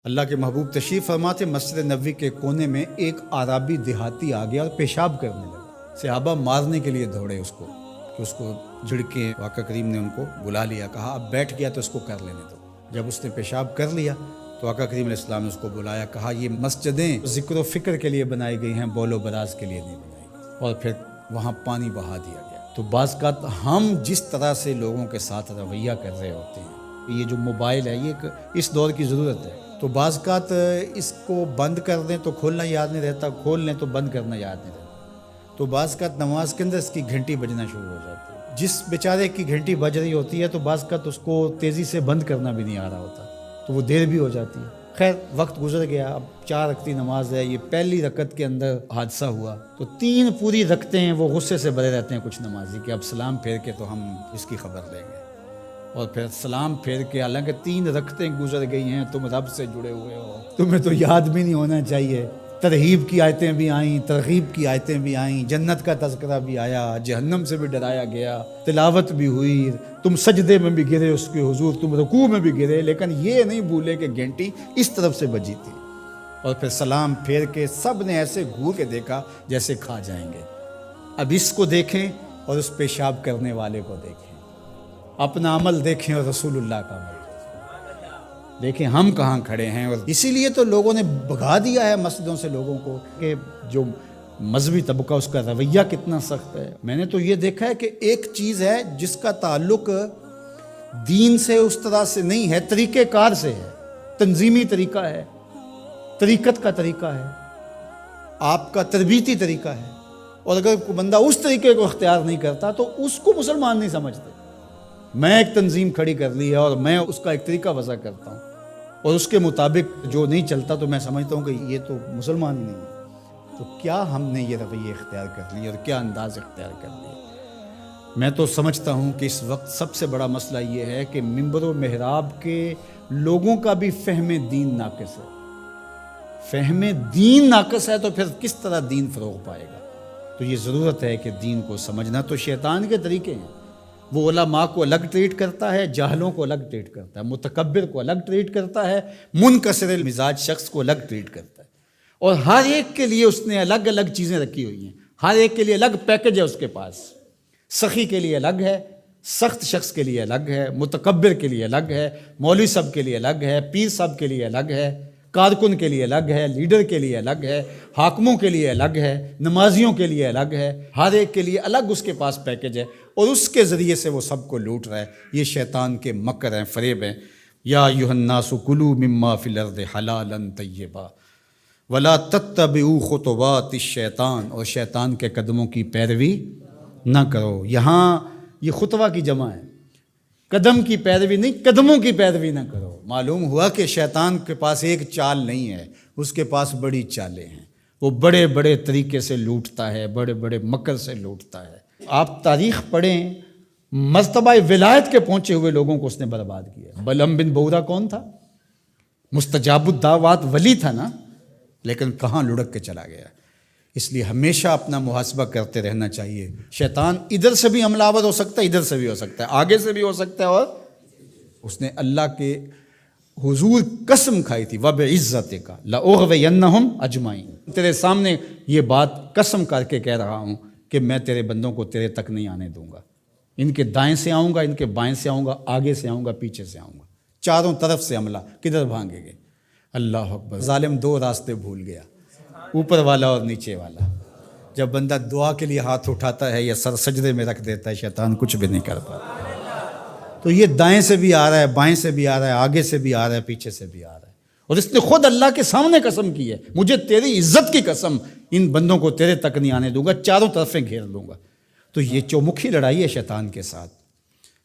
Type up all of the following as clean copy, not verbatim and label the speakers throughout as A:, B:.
A: اللہ کے محبوب تشریف فرما تھے، مسجد نبوی کے کونے میں ایک عربی دیہاتی آ گیا اور پیشاب کرنے لگا۔ صحابہ مارنے کے لیے دوڑے اس کو کہ اس کو جھڑکے۔ آقا کریم نے ان کو بلا لیا، کہا اب بیٹھ گیا تو اس کو کر لینے دو۔ جب اس نے پیشاب کر لیا تو آقا کریم علیہ السلام نے اس کو بلایا، کہا یہ مسجدیں ذکر و فکر کے لیے بنائی گئی ہیں، بول و براز کے لیے نہیں بنائی گئی، اور پھر وہاں پانی بہا دیا گیا۔ تو بعض کا ہم جس طرح سے لوگوں کے ساتھ رویہ کر رہے ہوتے ہیں، یہ جو موبائل ہے یہ اس دور کی ضرورت ہے، تو بعض کا اس کو بند کر دیں تو کھولنا یاد نہیں رہتا، کھول لیں تو بند کرنا یاد نہیں رہتا، تو بعض کا نماز کے اندر اس کی گھنٹی بجنا شروع ہو جاتی ہے۔ جس بیچارے کی گھنٹی بج رہی ہوتی ہے تو بعض کا اس کو تیزی سے بند کرنا بھی نہیں آ رہا ہوتا، تو وہ دیر بھی ہو جاتی ہے۔ خیر وقت گزر گیا، اب 4 رکعتی نماز ہے، یہ پہلی رکعت کے اندر حادثہ ہوا تو 3 پوری رکعتیں ہیں وہ غصے سے بھرے رہتے ہیں کچھ نمازی کہ اب سلام پھیر کے تو ہم اس کی خبر لیں گے، اور پھر سلام پھیر کے حالانکہ 3 رکعتیں گزر گئی ہیں، تم رب سے جڑے ہوئے ہو، تمہیں تو یاد بھی نہیں ہونا چاہیے۔ ترغیب کی آیتیں بھی آئیں، ترغیب کی آیتیں بھی آئیں، جنت کا تذکرہ بھی آیا، جہنم سے بھی ڈرایا گیا، تلاوت بھی ہوئی، تم سجدے میں بھی گرے اس کے حضور، تم رکوع میں بھی گرے، لیکن یہ نہیں بھولے کہ گھنٹی اس طرف سے بجی تھی۔ اور پھر سلام پھیر کے سب نے ایسے گھور کے دیکھا جیسے کھا جائیں گے۔ اب اس کو دیکھیں اور اس پیشاب کرنے والے کو دیکھیں، اپنا عمل دیکھیں اور رسول اللہ کا عمل دیکھیں، ہم کہاں کھڑے ہیں۔ اور اسی لیے تو لوگوں نے بھگا دیا ہے مسجدوں سے لوگوں کو کہ جو مذہبی طبقہ اس کا رویہ کتنا سخت ہے۔ میں نے تو یہ دیکھا ہے کہ ایک چیز ہے جس کا تعلق دین سے اس طرح سے نہیں ہے، طریقہ کار سے ہے، تنظیمی طریقہ ہے، طریقت کا طریقہ ہے، آپ کا تربیتی طریقہ ہے، اور اگر کوئی بندہ اس طریقے کو اختیار نہیں کرتا تو اس کو مسلمان نہیں سمجھتے۔ میں ایک تنظیم کھڑی کر لی ہے اور میں اس کا ایک طریقہ وضع کرتا ہوں، اور اس کے مطابق جو نہیں چلتا تو میں سمجھتا ہوں کہ یہ تو مسلمان ہی نہیں ہے۔ تو کیا ہم نے یہ رویہ اختیار کر لی اور کیا انداز اختیار کر لیا؟ میں تو سمجھتا ہوں کہ اس وقت سب سے بڑا مسئلہ یہ ہے کہ منبر و محراب کے لوگوں کا بھی فہم دین ناقص ہے۔ فہم دین ناقص ہے تو پھر کس طرح دین فروغ پائے گا؟ تو یہ ضرورت ہے کہ دین کو سمجھنا تو شیطان کے طریقے ہیں، وہ علماء کو الگ ٹریٹ کرتا ہے، جاہلوں کو الگ ٹریٹ کرتا ہے، متکبر کو الگ ٹریٹ کرتا ہے، منکسر المزاج شخص کو الگ ٹریٹ کرتا ہے، اور ہر ایک کے لیے اس نے الگ الگ چیزیں رکھی ہوئی ہیں، ہر ایک کے لیے الگ پیکج ہے اس کے پاس۔ سخی کے لیے الگ ہے، سخت شخص کے لیے الگ ہے، متکبر کے لیے الگ ہے، مولوی صاحب کے لیے الگ ہے، پیر صاحب کے لیے الگ ہے، کارکن کے لیے الگ ہے، لیڈر کے لیے الگ ہے، حاکموں کے لیے الگ ہے، نمازیوں کے لیے الگ ہے، ہر ایک کے لیے الگ اس کے پاس پیکج ہے، اور اس کے ذریعے سے وہ سب کو لوٹ رہا ہے۔ یہ شیطان کے مکر ہیں، فریب ہیں۔ یا ایھا الناس کلوا مما فی الارض حلالا طیبا ولا تتبعوا خطوات الشیطان، اور شیطان کے قدموں کی پیروی نہ کرو۔ یہاں یہ خطوہ کی جمع ہے، قدم کی پیروی نہیں، قدموں کی پیروی نہ کرو۔ معلوم ہوا کہ شیطان کے پاس ایک چال نہیں ہے، اس کے پاس بڑی چالیں ہیں، وہ بڑے بڑے طریقے سے لوٹتا ہے، بڑے بڑے مکر سے لوٹتا ہے۔ آپ تاریخ پڑھیں، مرتبہ ولایت کے پہنچے ہوئے لوگوں کو اس نے برباد کیا۔ بلعم بن بورا کون تھا؟ مستجاب الدعوات ولی تھا نا، لیکن کہاں لڑک کے چلا گیا۔ اس لیے ہمیشہ اپنا محاسبہ کرتے رہنا چاہیے۔ شیطان ادھر سے بھی حملہ آور ہو سکتا ہے، ادھر سے بھی ہو سکتا ہے، آگے سے بھی ہو سکتا ہے، اور اس نے اللہ کے حضور قسم کھائی تھی وَبِعِزَّتِكَ لَأُغْوِيَنَّهُمْ أَجْمَعِينَ، تیرے سامنے یہ بات قسم کر کے کہہ رہا ہوں کہ میں تیرے بندوں کو تیرے تک نہیں آنے دوں گا۔ ان کے دائیں سے آؤں گا، ان کے بائیں سے آؤں گا، آگے سے آؤں گا، پیچھے سے آؤں گا، چاروں طرف سے حملہ، کدھر بھاگیں گے؟ اللہ اکبر۔ ظالم 2 راستے بھول گیا، اوپر والا اور نیچے والا۔ جب بندہ دعا کے لیے ہاتھ اٹھاتا ہے یا سر سجدے میں رکھ دیتا ہے، شیطان کچھ بھی نہیں کر پاتا۔ تو یہ دائیں سے بھی آ رہا ہے، بائیں سے بھی آ رہا ہے، آگے سے بھی آ رہا ہے، پیچھے سے بھی آ رہا ہے، اور اس نے خود اللہ کے سامنے قسم کی ہے، مجھے تیری عزت کی قسم، ان بندوں کو تیرے تک نہیں آنے دوں گا، چاروں طرفیں گھیر لوں گا۔ تو یہ چومکھی لڑائی ہے شیطان کے ساتھ،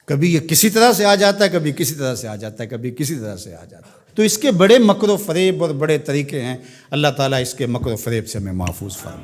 A: کبھی یہ کسی طرح سے آ جاتا ہے، کبھی کسی طرح سے آ جاتا ہے، کبھی کسی طرح سے آ جاتا ہے۔ تو اس کے بڑے مکر و فریب اور بڑے طریقے ہیں، اللہ تعالیٰ اس کے مکر و فریب سے ہمیں محفوظ فرمائے۔